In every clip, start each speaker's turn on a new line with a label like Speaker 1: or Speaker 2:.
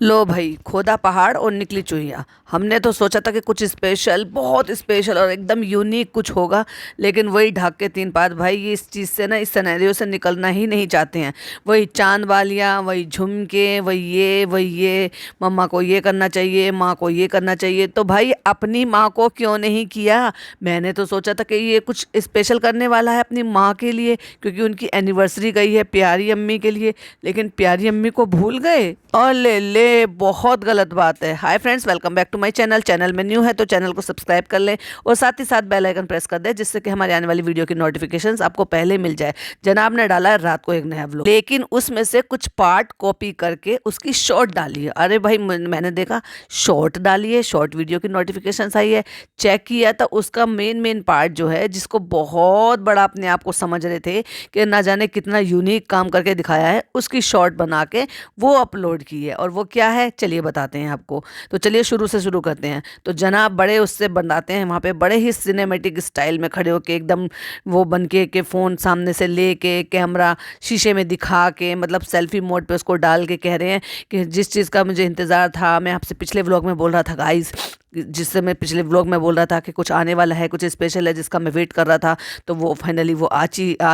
Speaker 1: लो भाई, खोदा पहाड़ और निकली चुहिया। हमने तो सोचा था कि कुछ स्पेशल, बहुत स्पेशल और एकदम यूनिक कुछ होगा, लेकिन वही ढाक के तीन पात। भाई ये इस चीज़ से ना, इस सिनेरियो से निकलना ही नहीं चाहते हैं। वही चांद वालियाँ, वही झुमके, वही ये मम्मा को ये करना चाहिए, माँ को ये करना चाहिए। तो भाई अपनी माँ को क्यों नहीं किया। मैंने तो सोचा था कि ये कुछ स्पेशल करने वाला है अपनी माँ के लिए, क्योंकि उनकी एनिवर्सरी गई है प्यारी अम्मी के लिए। लेकिन प्यारी अम्मी को भूल गए, और ले बहुत गलत बात है। Hi friends, welcome back to my channel. Channel में न्यू है तो चैनल को सब्सक्राइब कर लें और साथ ही साथ बेल आइकन प्रेस कर दें, जिससे कि हमारी आने वाली वीडियो की नोटिफिकेशंस आपको पहले मिल जाए। जनाब ने डाला है रात को एक नया व्लॉग, लेकिन उसमें से कुछ पार्ट कॉपी करके उसकी शॉर्ट डाली है। अरे भाई, मैंने देखा शॉर्ट डाली है, शॉर्ट वीडियो की नोटिफिकेशन आई है। चेक किया तो उसका मेन मेन पार्ट जो है, जिसको बहुत बड़ा अपने आप को समझ रहे थे कि ना जाने कितना यूनिक काम करके दिखाया है, उसकी शॉर्ट बना के वो अपलोड की है। और वो क्या है, चलिए बताते हैं आपको। तो चलिए शुरू से शुरू करते हैं। तो जनाब बड़े उससे बनाते हैं, वहाँ पे बड़े ही सिनेमेटिक स्टाइल में खड़े होके एकदम वो बन के फ़ोन सामने से ले के कैमरा शीशे में दिखा के, मतलब सेल्फी मोड पे उसको डाल के कह रहे हैं कि जिस चीज़ का मुझे इंतज़ार था, मैं आपसे पिछले व्लॉग में बोल रहा था गाइस, जिससे मैं पिछले व्लॉग में बोल रहा था कि कुछ आने वाला है, कुछ स्पेशल है जिसका मैं वेट कर रहा था, तो वो फाइनली वो आ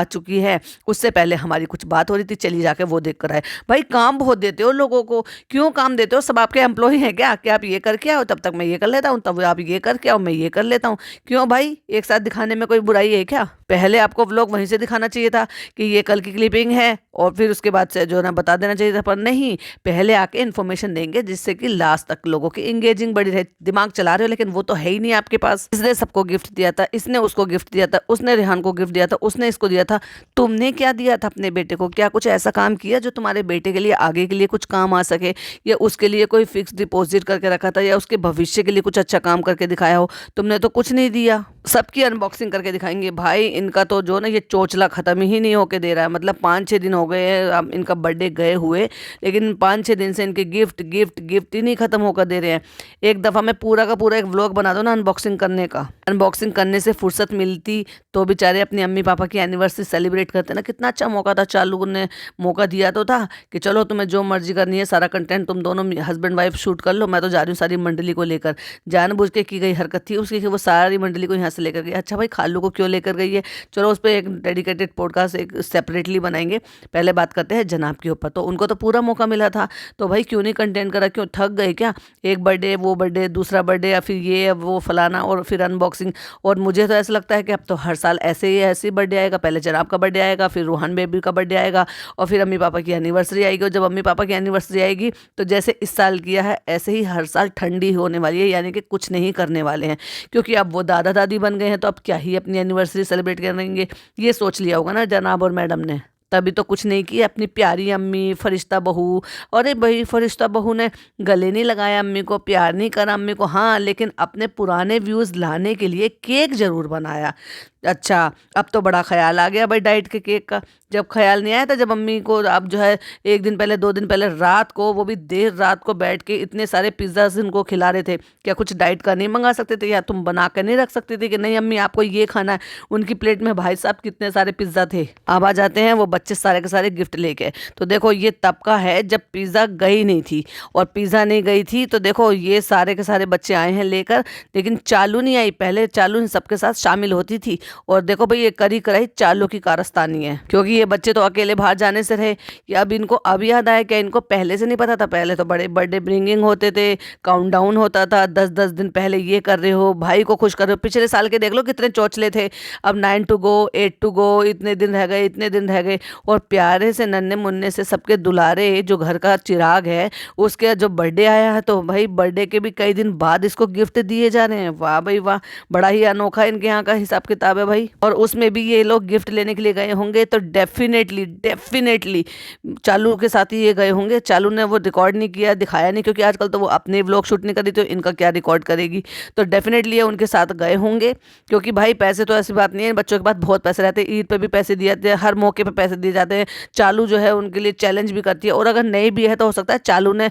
Speaker 1: चुकी है। उससे पहले हमारी कुछ बात हो रही थी, चलिए जाके वो देख कर आए। भाई काम बहुत देते हो लोगों को, क्यों काम देते हो? सब आपके एम्प्लॉय हैं क्या कि आप ये करके आओ तब तक मैं ये कर लेता हूँ, तब आप ये करके आओ मैं ये कर लेता हूँ? क्यों भाई, एक साथ दिखाने में कोई बुराई है क्या? पहले आपको व्लॉग वहीं से दिखाना चाहिए था कि ये कल की क्लिपिंग है, और फिर उसके बाद से जो है ना बता देना चाहिए था, पर नहीं, पहले आके इन्फॉर्मेशन देंगे जिससे कि लास्ट तक लोगों की इंगेजिंग बढ़ी रहे। दिमाग चला रहे हो लेकिन वो तो है ही नहीं आपके पास। इसने सबको गिफ्ट दिया था, इसने उसको गिफ्ट दिया था, उसने रेहान को गिफ्ट दिया था, उसने इसको दिया था। तुमने क्या दिया था अपने बेटे को? क्या कुछ ऐसा काम किया जो तुम्हारे बेटे के लिए आगे के लिए कुछ काम आ सके, या उसके लिए कोई फिक्स डिपॉजिट करके रखा था, या उसके भविष्य के लिए कुछ अच्छा काम करके दिखाया हो? तुमने तो कुछ नहीं दिया। सबकी अनबॉक्सिंग करके दिखाएंगे। भाई इनका तो जो ना ये चोचला खत्म ही नहीं होके दे रहा है। मतलब 5-6 दिन हो गए हैं अब इनका बर्थडे गए हुए, लेकिन 5-6 दिन से इनके गिफ्ट गिफ्ट गिफ्ट ही नहीं खत्म होकर दे रहे हैं। एक दफ़ा मैं पूरा का पूरा एक व्लॉग बना दो ना अनबॉक्सिंग करने का। अनबॉक्सिंग करने से फुर्सत मिलती तो बेचारे अपनी अम्मी पापा की एनिवर्सरी सेलिब्रेट करते ना। कितना अच्छा मौका था, चालू ने मौका दिया तो था कि चलो तुम्हें जो मर्जी करनी है, सारा कंटेंट तुम दोनों हस्बैंड वाइफ शूट कर लो, मैं तो जा रही हूँ सारी मंडली को लेकर। जानबूझ के की गई हरकत थी उसकी कि वो सारी मंडली को यहाँ से लेकर गई। अच्छा भाई, खालू को क्यों लेकर गई है? चलो उस पर एक डेडिकेटेड पॉडकास्ट एक सेपरेटली बनाएंगे। पहले बात करते हैं जनाब के ऊपर। तो उनको तो पूरा मौका मिला था, तो भाई क्यों नहीं कंटेंट करा? क्यों थक गए क्या? एक बर्थडे, वो बर्थडे, दूसरा बर्थडे, या फिर ये वो फलाना, और फिर अनबॉक्सिंग। और मुझे तो ऐसा लगता है कि अब तो हर साल ऐसे ही बर्थडे आएगा। पहले जनाब का बर्थडे आएगा, फिर रूहान बेबी का बर्थडे आएगा, और फिर अम्मी पापा की एनिवर्सरी आएगी। और जब अम्मी पापा की एनिवर्सरी आएगी तो जैसे इस साल किया है ऐसे ही हर साल ठंडी होने वाली है, यानी कि कुछ नहीं करने वाले हैं, क्योंकि अब वो दादा दादी बन गए हैं, तो अब क्या ही अपनी एनिवर्सरी सेलिब्रेट करेंगे। ये सोच लिया होगा ना जनाब और मैडम ने, तभी तो कुछ नहीं किया। अपनी प्यारी अम्मी, फरिश्ता बहू, अरे भाई फरिश्ता बहू ने गले नहीं लगाया अम्मी को, प्यार नहीं करा अम्मी को, हाँ, लेकिन अपने पुराने व्यूज़ लाने के लिए केक ज़रूर बनाया। अच्छा, अब तो बड़ा ख्याल आ गया भाई डाइट के केक का। जब ख्याल नहीं आया था, जब अम्मी को अब जो है 1 दिन पहले 2 दिन पहले रात को, वो भी देर रात को बैठ के इतने सारे पिज़्ज़ाज इनको खिला रहे थे, क्या कुछ डाइट का नहीं मंगा सकते थे? या तुम बना कर नहीं रख सकते थे कि नहीं अम्मी आपको ये खाना है? उनकी प्लेट में भाई साहब कितने सारे पिज़्ज़ा थे। अब आ जाते हैं वो बच्चे सारे के सारे गिफ्ट लेके। तो देखो ये तब का है जब पिज़्ज़ा गई नहीं थी, और पिज़्ज़ा नहीं गई थी तो देखो ये सारे के सारे बच्चे आए हैं लेकर, लेकिन चालू नहीं आई। पहले चालू इन सबके साथ शामिल होती थी, और देखो भाई ये करी कराई चालू की कारस्तानी है, क्योंकि ये बच्चे तो अकेले बाहर जाने से रहे। कि अब इनको अब याद आया क्या? इनको पहले से नहीं पता था? पहले तो बड़े बर्थडे ब्रिंगिंग होते थे, काउंटडाउन होता था, 10-10 दिन पहले ये कर रहे हो, भाई को खुश कर रहे हो। पिछले साल के देख लो कितने चौचले थे। अब 9 टू गो, 8 टू गो, इतने दिन रह गए, इतने दिन रह गए, और प्यारे से नन्हे मुन्ने से सबके दुलारे जो घर का चिराग है, उसके जो बर्थडे आया है, तो भाई बर्थडे के भी कई दिन बाद इसको गिफ्ट दिए जा रहे हैं। वाह भाई वाह, बड़ा ही अनोखा इनके यहाँ का हिसाब किताब है भाई। और उसमें भी ये लोग गिफ्ट लेने के लिए गए होंगे, तो डेफिनेटली चालू के साथ ही ये गए होंगे। चालू ने वो रिकॉर्ड नहीं किया, दिखाया नहीं, क्योंकि आजकल तो वो अपने व्लॉग शूट नहीं करी, तो इनका क्या रिकॉर्ड करेगी। तो डेफिनेटली ये उनके साथ गए होंगे, क्योंकि भाई पैसे तो ऐसी बात नहीं है, बच्चों के पास बहुत पैसे रहते हैं। ईद पे भी पैसे दिए जाते हैं, हर मौके पे पैसे दिए जाते हैं। चालू जो है उनके लिए चैलेंज भी करती है, और अगर नहीं भी है तो हो सकता है चालू ने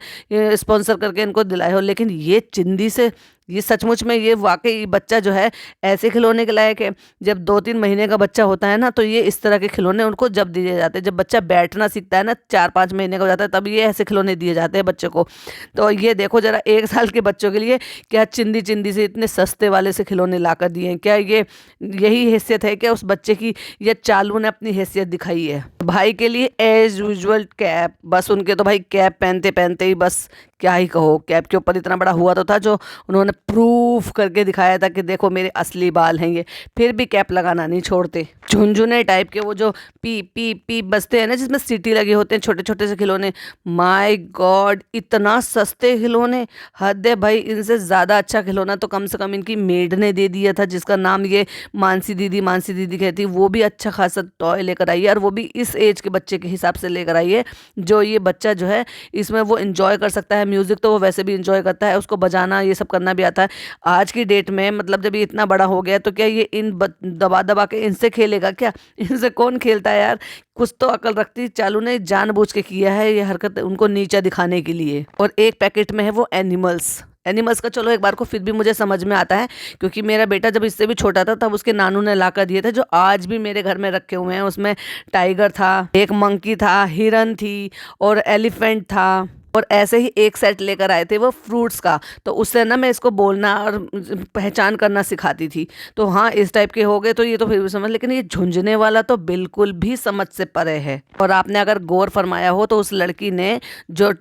Speaker 1: स्पॉन्सर करके इनको दिलाए हो। लेकिन ये चिंदी से ये सचमुच में ये वाकई बच्चा जो है ऐसे खिलौने के लायक है। जब 2-3 महीने का बच्चा होता है ना, तो ये इस तरह के खिलौने उनको जब दिए जाते हैं। जब बच्चा बैठना सीखता है ना, 4-5 महीने का हो जाता है, तब ये ऐसे खिलौने दिए जाते हैं बच्चे को। तो ये देखो जरा, 1 साल के बच्चों के लिए क्या चिंदी चिंदी से इतने सस्ते वाले से खिलौने ला कर दिए हैं। क्या ये यही हैसियत है क्या उस बच्चे की? ये चालू ने अपनी हैसियत दिखाई है। भाई के लिए एज यूजुअल कैप, बस उनके तो भाई कैप पहनते पहनते ही बस क्या ही कहो, कैप के ऊपर इतना बड़ा हुआ तो था जो उन्होंने प्रूफ करके दिखाया था कि देखो मेरे असली बाल हैं ये, फिर भी कैप लगाना नहीं छोड़ते। झुनझुने टाइप के वो जो पी पी पी बजते हैं ना, जिसमें सीटी लगे होते हैं, छोटे छोटे से खिलौने, माय गॉड इतना सस्ते खिलौने, हद है भाई। इनसे ज़्यादा अच्छा खिलौना तो कम से कम इनकी मेड ने दे दिया था, जिसका नाम ये मानसी दीदी कहती, वो भी अच्छा खासा टॉय लेकर आई है, और वो भी इस एज के बच्चे के हिसाब से लेकर आई है, जो ये बच्चा जो है इसमें वो इंजॉय कर सकता है। म्यूज़िक तो वो वैसे भी इंजॉय करता है, उसको बजाना ये सब करना भी आता है। आज की डेट में मतलब जब ये इतना बड़ा हो गया, तो क्या ये इन दबा दबा के इनसे खेलेगा क्या? इनसे कौन खेलता है यार? कुछ तो अकल रखती। चालू ने जानबूझ के किया है ये हरकत उनको नीचा दिखाने के लिए। और एक पैकेट में है वो एनिमल्स का, चलो एक बार को फिर भी मुझे समझ में आता है, क्योंकि मेरा बेटा जब इससे भी छोटा था तब उसके नानू ने ला कर दिए थे, जो आज भी मेरे घर में रखे हुए हैं। उसमें टाइगर था, एक मंकी था, हिरन थी और एलिफेंट था, और ऐसे ही एक सेट लेकर आए थे वो फ्रूट्स का। तो उससे ना मैं इसको बोलना और पहचान करना सिखाती थी। तो हाँ, इस टाइप के हो गए तो ये तो फिर भी समझ, लेकिन ये झुंझुने वाला तो बिल्कुल भी समझ से परे है। और आपने अगर गौर फरमाया हो तो उस लड़की ने जो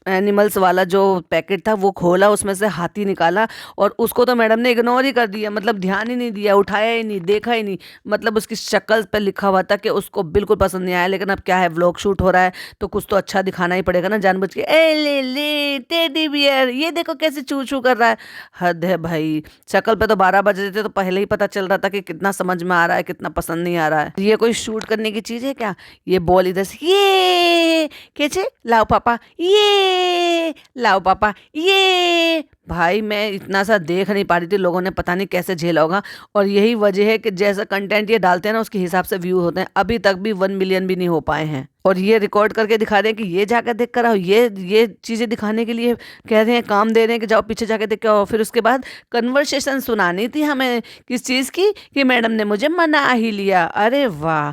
Speaker 1: एनिमल्स वाला जो पैकेट था वो खोला, उसमें से हाथी निकाला, और उसको तो मैडम ने इग्नोर ही कर दिया, मतलब ध्यान ही नहीं दिया, उठाया ही नहीं, देखा ही नहीं। मतलब उसकी शक्ल पर लिखा हुआ था कि उसको बिल्कुल पसंद नहीं आया। लेकिन अब क्या है, व्लॉग शूट हो रहा है तो कुछ तो अच्छा दिखाना ही पड़ेगा ना, जानबूझ के ए ले ले टेडी बियर, ये देखो कैसे चू चू कर रहा है। हद है भाई, शक्ल पे तो 12 बज रहे थे तो पहले ही पता चल रहा था कि कितना समझ में आ रहा है, कितना पसंद नहीं आ रहा है। ये कोई शूट करने की चीज है क्या? ये बॉल इधर से ये कैसे लाओ पापा, ये लाओ पापा, ये भाई मैं इतना सा देख नहीं पा रही थी, लोगों ने पता नहीं कैसे झेला होगा। और यही वजह है कि जैसा कंटेंट ये डालते हैं ना, उसके हिसाब से व्यू होते हैं। अभी तक भी 1 मिलियन भी नहीं हो पाए हैं, और ये रिकॉर्ड करके दिखा रहे हैं कि ये जाकर देख कर आओ। ये चीज़ें दिखाने के लिए कह रहे हैं, काम दे रहे हैं कि जाओ पीछे जाके देख के आओ। फिर उसके बाद कन्वर्सेशन सुनानी थी हमें किस चीज़ की, कि मैडम ने मुझे मना ही लिया। अरे वाह,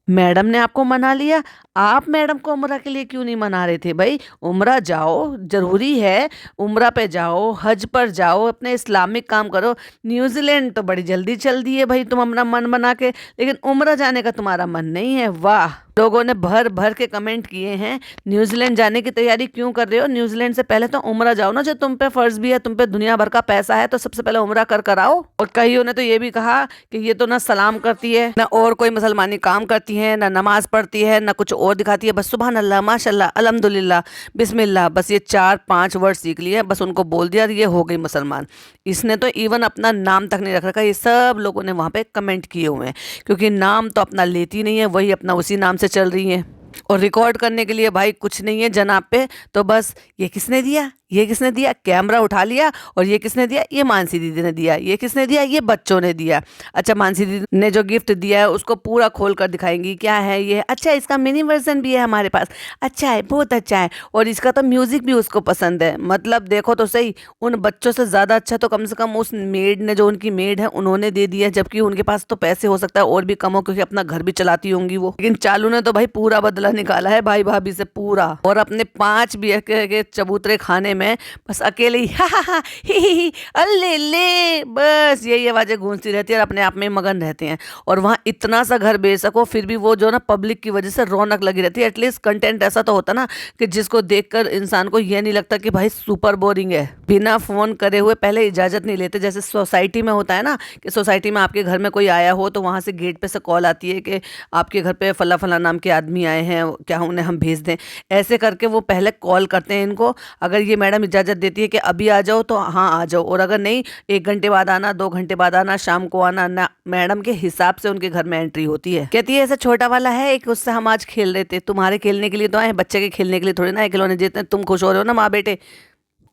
Speaker 1: मैडम ने आपको मना लिया? आप मैडम को उम्रा के लिए क्यों नहीं मना रहे थे भाई? उम्रा जाओ, ज़रूरी है, उम्रा पे जाओ, हज पर जाओ, अपने इस्लामिक काम करो। न्यूजीलैंड तो बड़ी जल्दी चल दी है भाई तुम अपना मन बना के, लेकिन उम्रा जाने का तुम्हारा मन नहीं है। वाह, लोगों ने भर भर के कमेंट किए हैं, न्यूजीलैंड जाने की तैयारी क्यों कर रहे हो? न्यूजीलैंड से पहले तो उम्रा जाओ ना, जो तुम पे फर्ज भी है, तुम पे दुनिया भर का पैसा है, तो सबसे पहले उम्रा कर आओ। और कईयों ने तो ये भी कहा कि ये तो ना सलाम करती है, ना और कोई मुसलमानी काम करती है, ना नमाज पढ़ती है, ना कुछ और दिखाती है, बस सुबहान अल्लाह, माशाल्लाह, अल्हम्दुलिल्लाह, बिस्मिल्लाह, बस ये 4-5 वर्ड सीख लिए, बस उनको बोल दिया, ये हो गई मुसलमान। इसने तो इवन अपना नाम तक नहीं रख रखा। ये सब लोगों ने वहाँ पे कमेंट किए हुए हैं, क्योंकि नाम तो अपना लेती नहीं है, वही अपना उसी नाम से चल रही है। और रिकॉर्ड करने के लिए भाई कुछ नहीं है जनाब पे, तो बस ये किसने दिया, ये किसने दिया, कैमरा उठा लिया, और ये किसने दिया, ये मानसी दीदी ने दिया, ये किसने दिया, ये बच्चों ने दिया। अच्छा, मानसी दीदी ने जो गिफ्ट दिया है उसको पूरा खोल कर दिखाएंगी, क्या है ये, अच्छा इसका मिनी वर्जन भी है हमारे पास, अच्छा है, बहुत अच्छा है, और इसका तो म्यूजिक भी उसको पसंद है। मतलब देखो तो सही, उन बच्चों से ज़्यादा अच्छा तो कम से कम उस मेड ने, जो उनकी मेड है, उन्होंने दे दिया, जबकि उनके पास तो पैसे हो सकता है और भी कम हो, क्योंकि अपना घर भी चलाती होंगी वो। लेकिन चालू ने तो भाई पूरा बदला निकाला है भाई भाभी से पूरा, और अपने 5 बियर के चबूतरे खाने में बस अकेले ही हा हा हा ही अल्ले ले, बस यही आवाज़ें गूंजती रहती है और अपने आप में मगन रहते हैं। और वहाँ इतना सा घर बेचक हो, फिर भी वो जो ना पब्लिक की वजह से रौनक लगी रहती है। एटलीस्ट कंटेंट ऐसा तो होता ना कि जिसको देखकर इंसान को ये नहीं लगता कि भाई सुपर बोरिंग है। बिना फ़ोन करे हुए पहले इजाज़त नहीं लेते, जैसे सोसाइटी में होता है ना, कि सोसाइटी में आपके घर में कोई आया हो तो वहाँ से गेट पे से कॉल आती है कि आपके घर पे फला फला नाम के आदमी आए हैं, क्या उन्हें हम भेज दें। ऐसे करके वो पहले कॉल करते हैं इनको। अगर ये मैडम इजाज़त देती है कि अभी आ जाओ तो हाँ आ जाओ, और अगर नहीं 1 घंटे बाद आना, 2 घंटे बाद आना, शाम को आना ना, मैडम के हिसाब से उनके घर में एंट्री होती है। कहती है ऐसा छोटा वाला है एक, उससे हम आज खेल रहे थे, तुम्हारे खेलने के लिए तो आए, बच्चे के खेलने के लिए थोड़ी ना खिलौने जीतने, तुम खुश हो रहे हो ना माँ बेटे।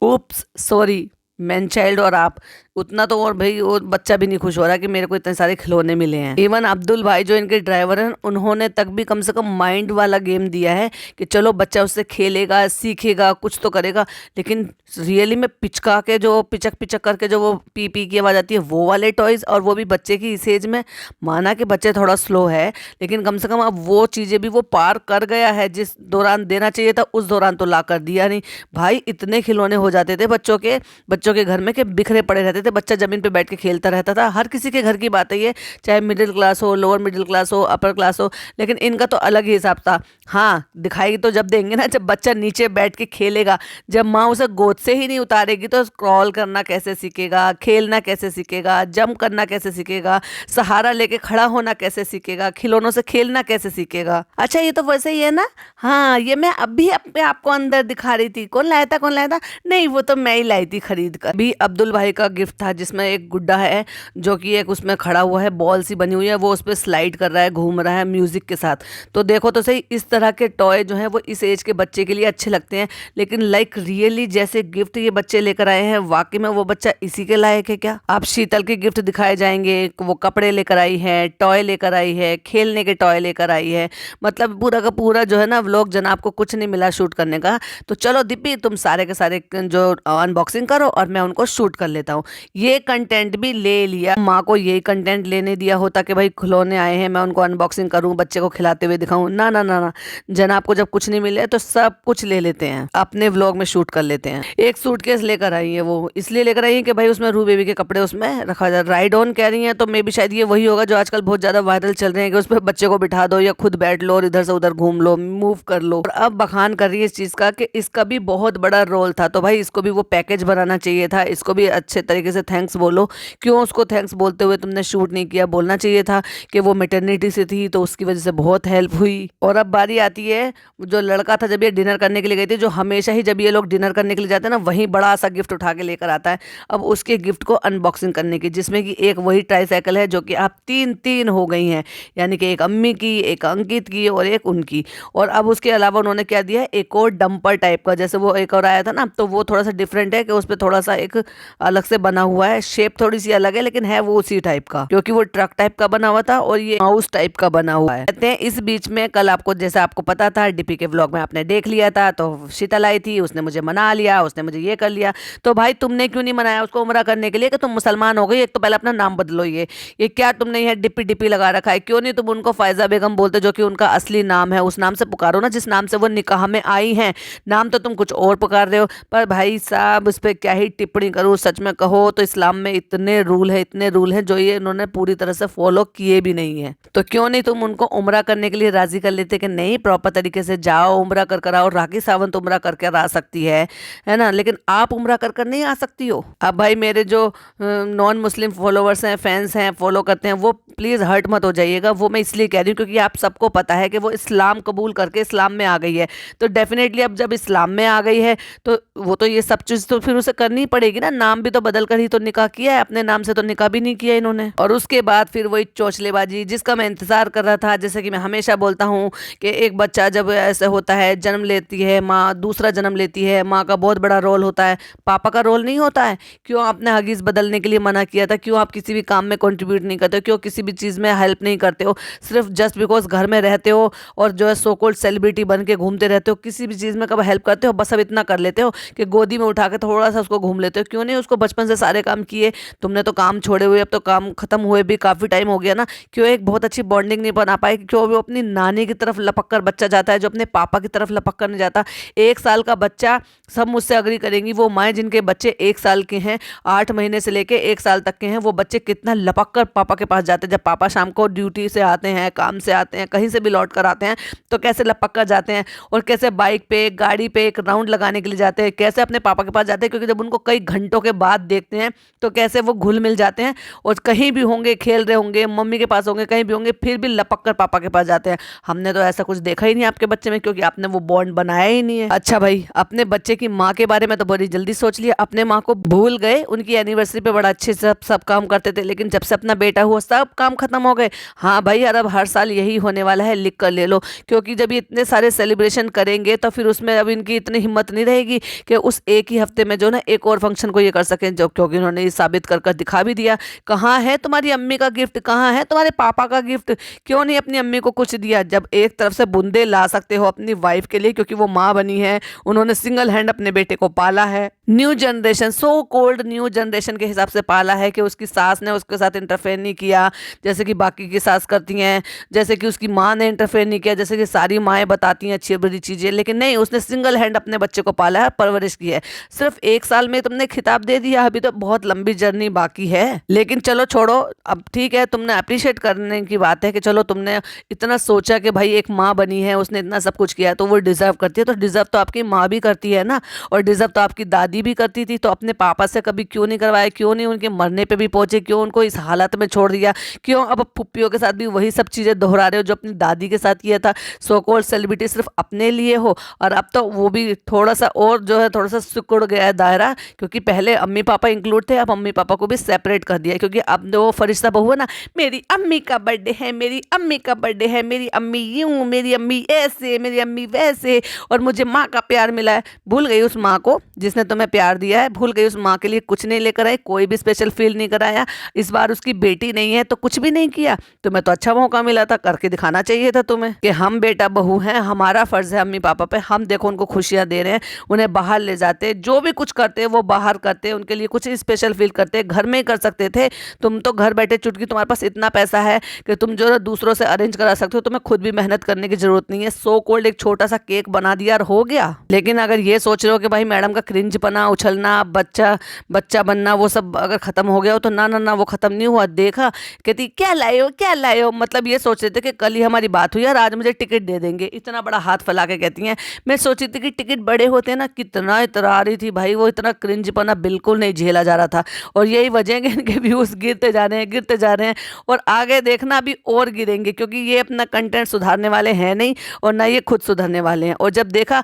Speaker 1: उप्स सॉरी, मैन चाइल्ड और आप उतना तो और भाई वो बच्चा भी नहीं खुश हो रहा कि मेरे को इतने सारे खिलौने मिले हैं। इवन अब्दुल भाई जो इनके ड्राइवर हैं, उन्होंने तक भी कम से कम माइंड वाला गेम दिया है कि चलो बच्चा उससे खेलेगा, सीखेगा, कुछ तो करेगा। लेकिन रियली में पिचका के जो पिचक पिचक करके जो वो पी पी की आवाज़ आती है, वो वाले टॉयज़, और वो भी बच्चे की इस एज में। माना कि बच्चे थोड़ा स्लो है, लेकिन कम से कम अब वो चीज़ें भी वो पार कर गया है। जिस दौरान देना चाहिए था उस दौरान तो ला कर दिया नहीं। भाई इतने खिलौने हो जाते थे बच्चों के घर में कि बिखरे पड़े रहते थे। बच्चा ज़मीन पे बैठ के खेलता रहता था। हर किसी के घर की बात है ये, चाहे मिडिल क्लास हो, लोअर मिडिल क्लास हो, अपर क्लास हो, लेकिन इनका तो अलग ही हिसाब था। हाँ, दिखाई तो जब देंगे ना, जब बच्चा नीचे बैठ के खेलेगा। जब माँ उसे गोद से ही नहीं उतारेगी तो क्रॉल करना कैसे सीखेगा, खेलना कैसे सीखेगा, जंप करना कैसे सीखेगा, सहारा लेके खड़ा होना कैसे सीखेगा, खिलौनों से खेलना कैसे सीखेगा। अच्छा, ये तो वैसे ही है ना। हाँ, ये मैं अभी अपने आपको अंदर दिखा रही थी। कौन लाया था, कौन लाया था? नहीं, वो तो मैं ही लाई थी खरीद कर। भी अब्दुल भाई का गिफ्ट था जिसमें एक गुड्डा है जो कि एक उसमें खड़ा हुआ है, बॉल सी बनी हुई है, वो उस पर स्लाइड कर रहा है, घूम रहा है म्यूजिक के साथ। तो देखो तो सही, इस तरह के टॉय जो है वो इस एज के बच्चे के लिए अच्छे लगते हैं। लेकिन लाइक रियली जैसे गिफ्ट ये बच्चे लेकर आए हैं, वाकई में वो बच्चा इसी के लायक है क्या? आप शीतल के गिफ्ट दिखाए जाएंगे, वो कपड़े लेकर आई है, टॉय लेकर आई है, खेलने के टॉय लेकर आई है। मतलब पूरा का पूरा जो है ना व्लॉग, जनाब को कुछ नहीं मिला शूट करने का। तो चलो दीपी, तुम सारे के सारे जो अनबॉक्सिंग करो और मैं उनको शूट कर लेता हूँ। ये कंटेंट भी ले लिया। माँ को यही कंटेंट लेने दिया होता कि भाई खिलौने आए हैं, मैं उनको अनबॉक्सिंग करूँ, बच्चे को खिलाते हुए दिखाऊं। ना ना ना ना, जनाब को जब कुछ नहीं मिले तो सब कुछ ले लेते हैं, अपने व्लॉग में शूट कर लेते हैं। एक सूटकेस लेकर आई है, वो इसलिए लेकर आई है कि भाई उसमें रू बेबी के कपड़े उसमें रखा जाए। राइड ऑन कह रही है, तो मे भी शायद ये वही होगा जो आजकल बहुत ज्यादा वायरल चल रहे हैं कि उसमें बच्चे को बिठा दो या खुद बैठ लो और इधर से उधर घूम लो, मूव कर लो। और अब बखान कर रही है इस चीज का कि इसका भी बहुत बड़ा रोल था। तो भाई इसको भी वो पैकेज बनाना चाहिए था, इसको भी अच्छे तरीके से थैंक्स बोलो। क्यों उसको थैंक्स बोलते हुए तुमने शूट नहीं किया? बोलना चाहिए था कि वो मैटरनिटी से थी तो उसकी वजह से बहुत हेल्प हुई। और अब बारी आती है, जो लड़का था जब ये डिनर करने के लिए गई थी, जो हमेशा ही जब ये लोग डिनर करने के लिए जाते हैं ना, वहीं बड़ा सा गिफ्ट उठा के लेकर आता है। अब उसके गिफ्ट को अनबॉक्सिंग करने की, जिसमें कि एक वही ट्राईसाइकिल है जो कि आप तीन तीन हो गई हैं, यानी कि एक अम्मी की, एक अंकित की और एक उनकी। और अब उसके अलावा उन्होंने क्या दिया है, एक और डंपर टाइप का, जैसे वो एक और आया था ना, तो वो थोड़ा सा डिफरेंट है कि उस पर थोड़ा सा एक अलग से बना हुआ है, शेप थोड़ी सी अलग है, लेकिन है वो उसी टाइप का, क्योंकि वो ट्रक टाइप का बना हुआ था और ये माउस टाइप का बना हुआ है। कहते हैं इस बीच में कल आपको, जैसा आपको पता था, डीपी के व्लॉग में आपने देख लिया था, तो शीतल आई थी, उसने मुझे मना लिया, उसने मुझे ये कर लिया। तो भाई तुमने क्यों नहीं मनाया उसको उम्रा करने के लिए कि तुम मुसलमान हो गई? एक तो पहले अपना नाम बदलो। ये क्या तुमने ये डिप्पी डिप्पी लगा रखा है? क्यों नहीं तुम उनको फायजा बेगम बोलते, जो कि उनका असली नाम है? उस नाम से पुकारो ना जिस नाम से वो निकाह में आई हैं। नाम तो तुम कुछ और पुकार रहे हो। पर भाई साहब, उस पर क्या ही टिप्पणी करूँ, सच में कहो तो इस्लाम में इतने रूल है, इतने रूल हैं जो ये इन्होंने पूरी तरह से फॉलो किए भी नहीं है। तो क्यों नहीं तुम उनको उम्रा करने के लिए राजी कर लेते कि नहीं, प्रॉपर तरीके से जाओ, उम्रा कर आओ। राखी सावंत उम्रा करके आ सकती है ना, लेकिन आप उम्रा कर नहीं आ सकती हो। अब भाई मेरे जो नॉन मुस्लिम फॉलोवर्स हैं, फैंस हैं, फॉलो करते हैं, वो प्लीज़ हर्ट मत हो जाइएगा। वो मैं इसलिए कह रही हूँ क्योंकि आप सबको पता है कि वो इस्लाम कबूल करके इस्लाम में आ गई है। तो डेफिनेटली अब जब इस्लाम में आ गई है तो वो तो ये सब चीज़ तो फिर उसे करनी ही पड़ेगी ना। नाम भी तो बदल कर ही तो निकाह किया है, अपने नाम से तो निकाह भी नहीं किया इन्होंने। और उसके बाद फिर वही चोचलेबाजी जिसका मैं इंतजार कर रहा था। जैसे कि मैं हमेशा बोलता हूँ कि एक बच्चा जब ऐसे होता है, जन्म लेती है माँ, दूसरा जन्म लेती है माँ, का बहुत बड़ा रोल होता है, पापा का रोल नहीं होता है। क्यों आपने हगीज बदलने के लिए मना किया था? क्यों आप किसी भी काम में कंट्रीब्यूट नहीं करते हो? क्यों किसी भी चीज़ में हेल्प नहीं करते हो? सिर्फ जस्ट बिकॉज घर में रहते हो और जो है सो कॉल्ड सेलिब्रिटी बन के घूमते रहते हो, किसी भी चीज़ में कब हेल्प करते हो? बस अब इतना कर लेते हो कि गोदी में उठा के थोड़ा सा उसको घूम लेते हो। क्यों नहीं उसको बचपन से सारे काम किए? तुमने तो काम छोड़े हुए, अब तो काम खत्म हुए भी काफ़ी टाइम हो गया ना। क्यों एक बहुत अच्छी बॉन्डिंग नहीं बना पाए? क्यों वो अपनी नानी की तरफ लपक कर बच्चा जाता है जो अपने पापा की तरफ लपक कर नहीं जाता? 1 साल का बच्चा, सब मुझसे अग्री करेंगी, वो माएँ जिनके बच्चे 1 साल के हैं, 8 महीने से लेके 1 साल तक के हैं, वो बच्चे कितना लपक कर पापा के पास जाते हैं। जब पापा शाम को ड्यूटी से आते हैं, काम से आते हैं, कहीं से भी लौट कर आते हैं, तो कैसे लपक कर जाते हैं और कैसे बाइक पे, गाड़ी पे एक राउंड लगाने के लिए जाते हैं, कैसे अपने पापा के पास जाते हैं। क्योंकि जब उनको कई घंटों के बाद देखते हैं तो कैसे वो घुल मिल जाते हैं और कहीं भी होंगे, खेल रहे होंगे, मम्मी के पास होंगे, कहीं भी होंगे, फिर भी लपक कर पापा के पास जाते हैं। हमने तो ऐसा कुछ देखा ही नहीं आपके बच्चे में, क्योंकि आपने वो बॉन्ड बनाया ही नहीं है। अच्छा भाई, अपने बच्चे की माँ के बारे में तो बड़ी जल्दी सोच लिया, अपने माँ को भूल गए। उनकी एनिवर्सरी पे बड़ा अच्छे से सब काम करते थे, लेकिन जब से अपना बेटा हुआ सब काम खत्म हो गए। हाँ भाई, अब हर साल यही होने वाला है, लिख कर ले लो। क्योंकि जब ये इतने सारे सेलिब्रेशन करेंगे तो फिर उसमें अब इनकी इतनी हिम्मत नहीं रहेगी कि उस एक ही हफ्ते में जो ना एक और फंक्शन को ये कर सकें। जो जो कि उन्होंने साबित कर कर दिखा भी दिया। कहाँ है तुम्हारी अम्मी का गिफ्ट, कहाँ है तुम्हारे पापा का गिफ्ट, क्यों नहीं अपनी अम्मी को कुछ दिया। जब एक तरफ से बूंदे ला सकते हो अपनी वाइफ के लिए, क्योंकि वो माँ बनी है, उन्होंने सिंगल हैंड अपने बेटे को पाला है, new generation, so cold new generation के हिसाब से पाला है कि उसकी सास ने उसके साथ इंटरफेयर नहीं किया जैसे कि बाकी की सास करती हैं, जैसे कि उसकी माँ ने इंटरफेयर नहीं किया जैसे कि सारी माएँ बताती हैं अच्छी बुरी चीज़ें, लेकिन नहीं, उसने सिंगल हैंड अपने बच्चे को पाला है, परवरिश की है। सिर्फ 1 साल में तुमने खिताब दे दिया, अभी तो बहुत लंबी जर्नी बाकी है। लेकिन चलो छोड़ो, अब ठीक है, तुमने अप्रिशिएट करने की बात है कि चलो तुमने इतना सोचा कि भाई एक माँ बनी है, उसने इतना सब कुछ किया है तो वो डिजर्व करती है, तो डिजर्व तो आपकी माँ भी करती है ना, और डिजर्व तो आपकी दादी भी करती थी। तो अपने पापा से कभी क्यों नहीं करवाया, क्यों नहीं उनके मरने पे भी पहुंचे, क्यों उनको इस हालत में छोड़ दिया, क्यों अब फुप्पियों के साथ भी वही सब चीज़ें दोहरा रहे हो जो अपनी दादी के साथ किया था। सो कॉल्ड सेलिब्रिटी सिर्फ अपने लिए हो, और अब तो वो भी थोड़ा सा और जो है थोड़ा सा सिकुड़ गया है दायरा, क्योंकि पहले अम्मी पापा इंक्लूड थे, अब अम्मी पापा को भी सेपरेट कर दिया, क्योंकि अब वो फरिश्ता बहू है ना, मेरी अम्मी का बर्थडे है, मेरी अम्मी का बर्थडे है, मेरी अम्मी यूं, मेरी अम्मी ऐसे, मेरी अम्मी वैसे, और मुझे माँ का प्यार मिला है। भूल गई उस माँ को जिसने तुम्हें प्यार दिया है, भूल गई उस माँ के लिए कुछ नहीं लेकर आई, कोई भी स्पेशल फील नहीं कराया। इस बार उसकी बेटी नहीं है तो कुछ भी नहीं किया। तुम्हें तो अच्छा मौका मिला था, करके दिखाना चाहिए था तुम्हें कि हम बेटा बहू हैं, हमारा फर्ज है अम्मी पापा पे, हम देखो उनको खुशियां दे रहे हैं, उन्हें बाहर ले जाते, जो भी कुछ करते हैं वो बाहर करते, उनके लिए कुछ स्पेशल फील करते, घर में ही कर सकते थे। तुम तो घर बैठे चुटकी, तुम्हारे पास इतना पैसा है कि तुम जो है दूसरों से अरेंज करा सकते हो, तुम्हें खुद भी मेहनत करने की जरूरत नहीं है। सो कोल्ड एक छोटा सा केक बना दिया और हो गया। लेकिन अगर ये सोच रहे हो कि भाई मैडम का क्रिंज पना, उछलना, बच्चा बच्चा बनना, वो सब अगर खत्म हो गया हो, तो ना ना ना, वो खत्म नहीं हुआ। देखा, कहती क्या लाए हो, क्या लाए हो, मतलब ये सोच रहे थे कि कल ही हमारी बात हुई और आज मुझे टिकट दे देंगे, इतना बड़ा हाथ फैला के कहती हैं। मैं सोची थी कि टिकट बड़े होते हैं ना, कितना इतरा रही थी भाई, वो इतना क्रिंज पना बिल्कुल नहीं झेला जा रहा था। और यही वजह है कि इनके व्यूज गिरते जा रहे हैं, गिरते जा रहे हैं, और आगे देखना अभी और गिरेंगे, क्योंकि ये अपना कंटेंट सुधारने वाले हैं नहीं, और ना ये खुद सुधरने वाले हैं। और जब देखा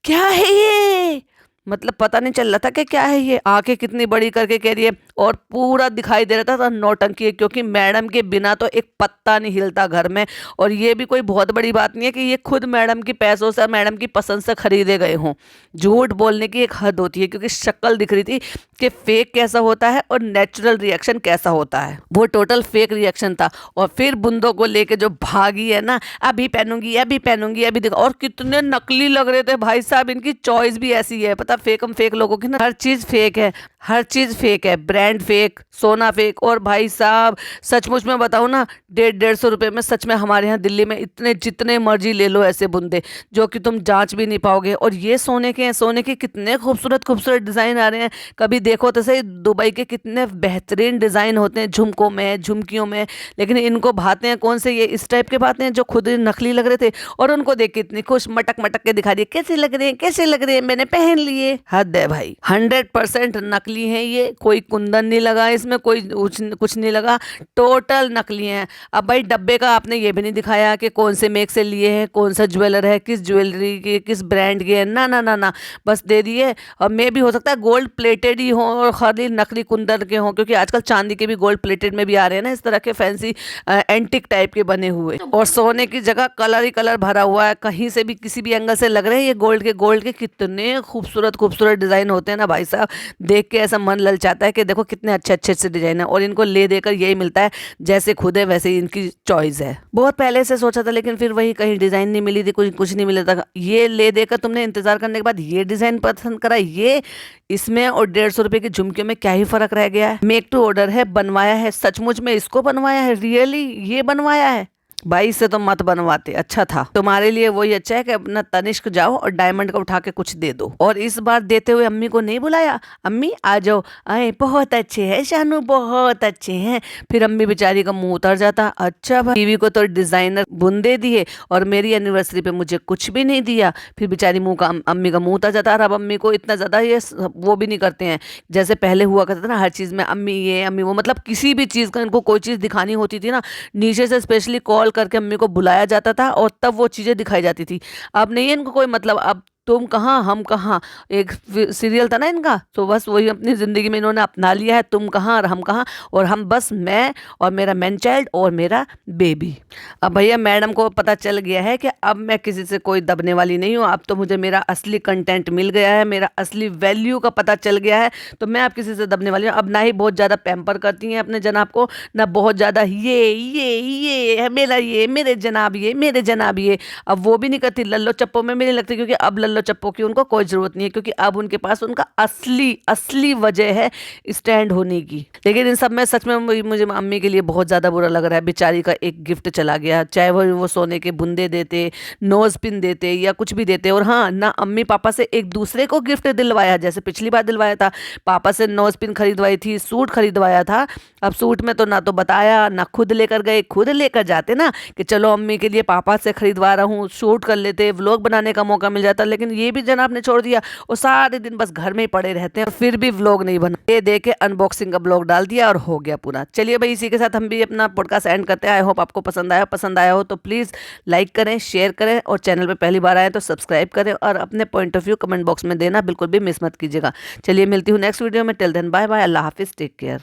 Speaker 1: क्या है ये, मतलब पता नहीं चल रहा था कि क्या है ये, आंखें कितनी बड़ी करके कह रही है, और पूरा दिखाई दे रहा था नौटंकी है, क्योंकि मैडम के बिना तो एक पत्ता नहीं हिलता घर में। और ये भी कोई बहुत बड़ी बात नहीं है कि ये खुद मैडम के पैसों से, मैडम की पसंद से खरीदे गए हों। झूठ बोलने की एक हद होती है, क्योंकि शक्ल दिख रही थी कि फेक कैसा होता है और नेचुरल रिएक्शन कैसा होता है। वो टोटल फेक रिएक्शन था। और फिर बुंदों को लेके जो भागी है ना, अभी पहनूंगी, अभी पहनूंगी, अभी देखो, और कितने नकली लग रहे थे भाई साहब। इनकी चॉइस भी ऐसी है, पता, फेकम फेक लोगों की ना, हर चीज फेक है, हर चीज फेक है, ब्रांड फेक, सोना फेक। और भाई साहब सचमुच में बताऊं ना, 150-150 रुपए में सच में हमारे यहाँ दिल्ली में इतने जितने मर्जी ले लो ऐसे बुंदे, जो कि तुम जांच भी नहीं पाओगे। और ये सोने के हैं, सोने के कितने खूबसूरत खूबसूरत डिजाइन आ रहे हैं। कभी देखो तो सही, दुबई के कितने बेहतरीन डिजाइन होते हैं झुमकों में, झुमकियों में, लेकिन इनको भाते हैं कौन से, ये इस टाइप के भाते हैं जो खुद नकली लग रहे थे, और उनको देख के इतनी खुश मटक मटक के दिखा दिए, कैसे लग रहे हैं, कैसे लग रहे हैं, मैंने पहन लिए। हद है भाई, 100% नकली है ये, कोई कुंदन नहीं लगा इसमें, कोई कुछ नहीं लगा, टोटल नकली है। अब भाई डब्बे का आपने ये भी नहीं दिखाया कि कौन से मेक से लिए हैं, कौन सा ज्वेलर है, किस ज्वेलरी के, किस ब्रांड के है, ना ना ना ना, बस दे दिए। और मे भी हो सकता है गोल्ड प्लेटेड ही हो और खाली नकली कुंदन के हों, क्योंकि आजकल चांदी के भी गोल्ड प्लेटेड में भी आ रहे हैं ना, इस तरह के फैंसी एंटिक टाइप के बने हुए। और सोने की जगह कलर ही कलर भरा हुआ है, कहीं से भी किसी भी एंगल से लग रहे हैं ये गोल्ड के। गोल्ड के कितने खूबसूरत खूबसूरत डिजाइन होते हैं ना भाई साहब, देख के ऐसा मन ललचाता है कि देखो कितने अच्छे अच्छे अच्छे डिजाइन है। और इनको ले देकर यही मिलता है, जैसे खुद है वैसे ही इनकी चॉइस है। बहुत पहले से सोचा था, लेकिन फिर वही कहीं डिजाइन नहीं मिली थी, कुछ नहीं मिला था। ये ले देकर तुमने इंतजार करने के बाद ये डिजाइन पसंद करा, ये इसमें और 150 रुपए की झुमकियों में क्या ही फर्क रह गया है। मेक टू ऑर्डर है, बनवाया है, सचमुच में इसको बनवाया है, रियली ये बनवाया है भाई, से तो मत बनवाते, अच्छा था। तुम्हारे लिए वही अच्छा है कि अपना तनिष्क जाओ और डायमंड का उठा के कुछ दे दो। और इस बार देते हुए अम्मी को नहीं बुलाया, अम्मी आ जाओ, आए बहुत अच्छे हैं शानू, बहुत अच्छे हैं। फिर अम्मी बेचारी का मुंह उतर जाता, अच्छा भाई बीवी को तो डिजाइनर बुंदे दिए और मेरी एनिवर्सरी पे मुझे कुछ भी नहीं दिया। फिर बेचारी अम्मी का मुंह उतर जाता। और अब अम्मी को इतना ज्यादा ये वो भी नहीं करते हैं जैसे पहले हुआ करता था ना, हर चीज में अम्मी ये अम्मी वो, मतलब किसी भी चीज का इनको कोई चीज दिखानी होती थी ना, नीचे से स्पेशली कॉल करके अम्मी को बुलाया जाता था और तब वो चीजें दिखाई जाती थी। अब नहीं है इनको कोई मतलब, अब तुम कहाँ हम कहाँ, एक सीरियल था ना इनका, तो बस वही अपनी ज़िंदगी में इन्होंने अपना लिया है, तुम कहाँ और हम कहाँ, और हम बस मैं और मेरा मैन चाइल्ड और मेरा बेबी। अब भैया मैडम को पता चल गया है कि अब मैं किसी से कोई दबने वाली नहीं हूँ, अब तो मुझे मेरा असली कंटेंट मिल गया है, मेरा असली वैल्यू का पता चल गया है, तो मैं अब किसी से दबने वाली हूँ। अब ना ही बहुत ज़्यादा पैम्पर करती हैं अपने जनाब को, ना बहुत ज़्यादा ये है मेरा, ये मेरे जनाब, ये मेरे जनाब, ये अब वो भी नहीं करती लल्लो चप्पो में भी नहीं लगती, क्योंकि अब लल्लो चप्पो की उनको कोई ज़रूरत नहीं है, क्योंकि अब उनके पास उनका असली असली वजह है स्टैंड होने की। लेकिन इन सब में सच में मुझे अम्मी के लिए बहुत ज़्यादा बुरा लग रहा है, बेचारी का एक गिफ्ट चला गया, चाहे वो सोने के बुंदे देते, नोज पिन देते या कुछ भी देते। और हाँ, ना अम्मी पापा से एक दूसरे को गिफ्ट दिलवाया, जैसे पिछली बार दिलवाया था, पापा से नोज पिन खरीदवाई थी, सूट खरीदवाया था। अब सूट में तो ना तो बताया, ना खुद लेकर गए, खुद लेकर जाते ना कि चलो अम्मी के लिए पापा से खरीदवा रहा हूँ, शूट कर लेते, व्लॉग बनाने का मौका मिल जाता। लेकिन ये भी जनाब ने छोड़ दिया, वो सारे दिन बस घर में ही पड़े रहते हैं, फिर भी व्लॉग नहीं बना। ये देख के अनबॉक्सिंग का ब्लॉग डाल दिया और हो गया पूरा। चलिए भाई, इसी के साथ हम भी अपना पॉडकास्ट एंड करते हैं। आई होप आपको पसंद आया हो तो प्लीज़ लाइक करें, शेयर करें, और चैनल पे पहली बार आए तो सब्सक्राइब करें, और अपने point of view comment box में देना बिल्कुल भी मिस मत कीजिएगा। चलिए मिलती हूँ नेक्स्ट वीडियो में, टिल देन बाय बाय, अल्लाह हाफिज़, टेक केयर।